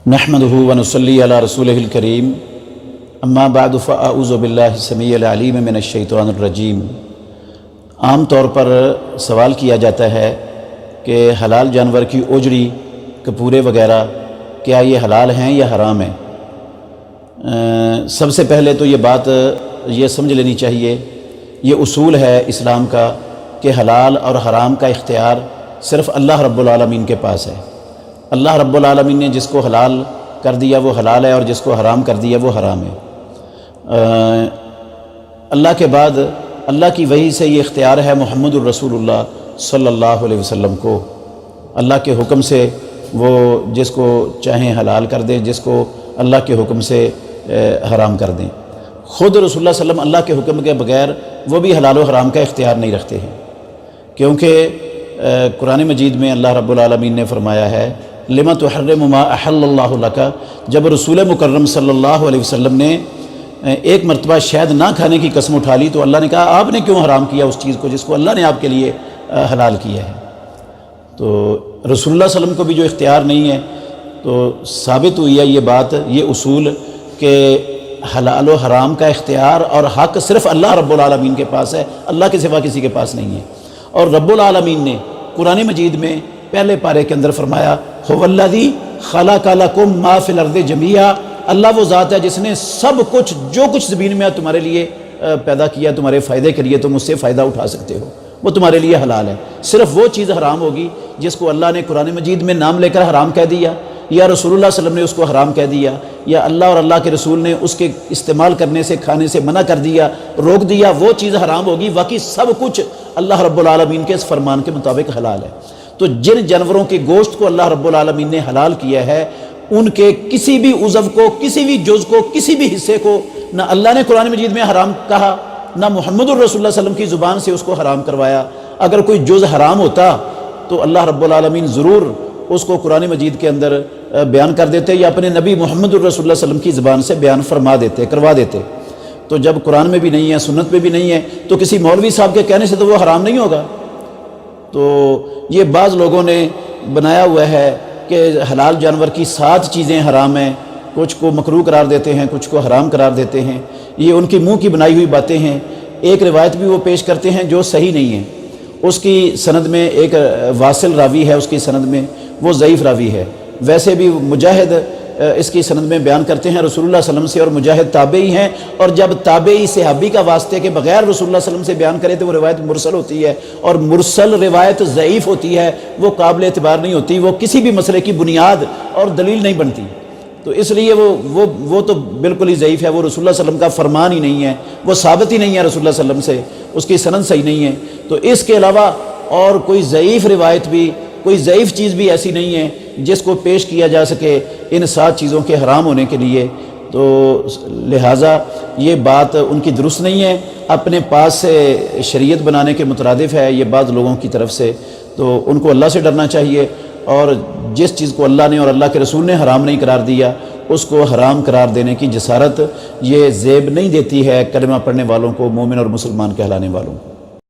نحمدہ ونصلی علی رسولہ الکریم اما بعد فاعوذ باللہ السمیع العلیم من الشیطان الرجیم۔ عام طور پر سوال کیا جاتا ہے کہ حلال جانور کی اوجڑی کپورے وغیرہ کیا یہ حلال ہیں یا حرام ہیں؟ سب سے پہلے تو یہ بات یہ سمجھ لینی چاہیے، یہ اصول ہے اسلام کا کہ حلال اور حرام کا اختیار صرف اللہ رب العالمین کے پاس ہے۔ اللہ رب العالمین نے جس کو حلال کر دیا وہ حلال ہے، اور جس کو حرام کر دیا وہ حرام ہے۔ اللہ کے بعد اللہ کی وحی سے یہ اختیار ہے محمد الرسول اللہ صلی اللہ علیہ وسلم کو۔ اللہ کے حکم سے وہ جس کو چاہیں حلال کر دیں، جس کو اللہ کے حکم سے حرام کر دیں۔ خود رسول اللہ صلی اللہ علیہ وسلم اللہ کے حکم کے بغیر وہ بھی حلال و حرام کا اختیار نہیں رکھتے ہیں، کیونکہ قرآن مجید میں اللہ رب العالمین نے فرمایا ہے لما تحرم ما احل اللہ لک۔ جب رسول مکرم صلی اللہ علیہ وسلم نے ایک مرتبہ شہد نہ کھانے کی قسم اٹھا لی تو اللہ نے کہا آپ نے کیوں حرام کیا اس چیز کو جس کو اللہ نے آپ کے لیے حلال کیا ہے؟ تو رسول اللہ صلی اللہ علیہ وسلم کو بھی جو اختیار نہیں ہے، تو ثابت ہوئی ہے یہ بات، یہ اصول کہ حلال و حرام کا اختیار اور حق صرف اللہ رب العالمین کے پاس ہے، اللہ کے سوا کسی کے پاس نہیں ہے۔ اور رب العالمین نے قرآن مجید میں پہلے پارے کے اندر فرمایا هو الذی خلق لکم ما فی الارض جمیعا، اللہ وہ ذات ہے جس نے سب کچھ جو کچھ زمین میں تمہارے لیے پیدا کیا، تمہارے فائدے کے لیے تم اس سے فائدہ اٹھا سکتے ہو، وہ تمہارے لیے حلال ہے۔ صرف وہ چیز حرام ہوگی جس کو اللہ نے قرآن مجید میں نام لے کر حرام کہہ دیا، یا رسول اللہ صلی اللہ علیہ وسلم نے اس کو حرام کہہ دیا، یا اللہ اور اللہ کے رسول نے اس کے استعمال کرنے سے کھانے سے منع کر دیا، روک دیا، وہ چیز حرام ہوگی۔ باقی سب کچھ اللہ رب العالمین کے اس فرمان کے مطابق حلال ہے۔ تو جن جانوروں کے گوشت کو اللہ رب العالمین نے حلال کیا ہے، ان کے کسی بھی عضو کو، کسی بھی جز کو، کسی بھی حصے کو نہ اللہ نے قرآن مجید میں حرام کہا، نہ محمد الرسول اللہ صلی اللہ علیہ وسلم کی زبان سے اس کو حرام کروایا۔ اگر کوئی جز حرام ہوتا تو اللہ رب العالمین ضرور اس کو قرآن مجید کے اندر بیان کر دیتے، یا اپنے نبی محمد الرسول اللہ صلی اللہ علیہ وسلم کی زبان سے بیان فرما دیتے، کروا دیتے۔ تو جب قرآن میں بھی نہیں ہے، سنت میں بھی نہیں ہے، تو کسی مولوی صاحب کے کہنے سے تو وہ حرام نہیں ہوگا۔ تو یہ بعض لوگوں نے بنایا ہوا ہے کہ حلال جانور کی 7 چیزیں حرام ہیں، کچھ کو مکروہ قرار دیتے ہیں، کچھ کو حرام قرار دیتے ہیں۔ یہ ان کی منہ کی بنائی ہوئی باتیں ہیں۔ ایک روایت بھی وہ پیش کرتے ہیں جو صحیح نہیں ہے، اس کی سند میں ایک واصل راوی ہے، اس کی سند میں وہ ضعیف راوی ہے۔ ویسے بھی مجاہد اس کی سند میں بیان کرتے ہیں رسول اللہ صلی اللہ علیہ وسلم سے، اور مجاہد تابعی ہیں، اور جب تابعی صحابی کا واسطے کے بغیر رسول اللہ صلی اللہ علیہ وسلم سے بیان کرے تو وہ روایت مرسل ہوتی ہے، اور مرسل روایت ضعیف ہوتی ہے، وہ قابل اعتبار نہیں ہوتی، وہ کسی بھی مسئلے کی بنیاد اور دلیل نہیں بنتی۔ تو اس لیے وہ تو بالکل ہی ضعیف ہے، وہ رسول اللہ صلی اللہ علیہ وسلم کا فرمان ہی نہیں ہے، وہ ثابت ہی نہیں ہے رسول اللہ صلی اللہ علیہ وسلم سے، اس کی سند صحیح نہیں ہے۔ تو اس کے علاوہ اور کوئی ضعیف روایت بھی، کوئی ضعیف چیز بھی ایسی نہیں ہے جس کو پیش کیا جا سکے ان 7 چیزوں کے حرام ہونے کے لیے۔ تو لہٰذا یہ بات ان کی درست نہیں ہے، اپنے پاس سے شریعت بنانے کے مترادف ہے یہ بعض لوگوں کی طرف سے۔ تو ان کو اللہ سے ڈرنا چاہیے، اور جس چیز کو اللہ نے اور اللہ کے رسول نے حرام نہیں قرار دیا اس کو حرام قرار دینے کی جسارت یہ زیب نہیں دیتی ہے کلمہ پڑھنے والوں کو، مومن اور مسلمان کہلانے والوں کو۔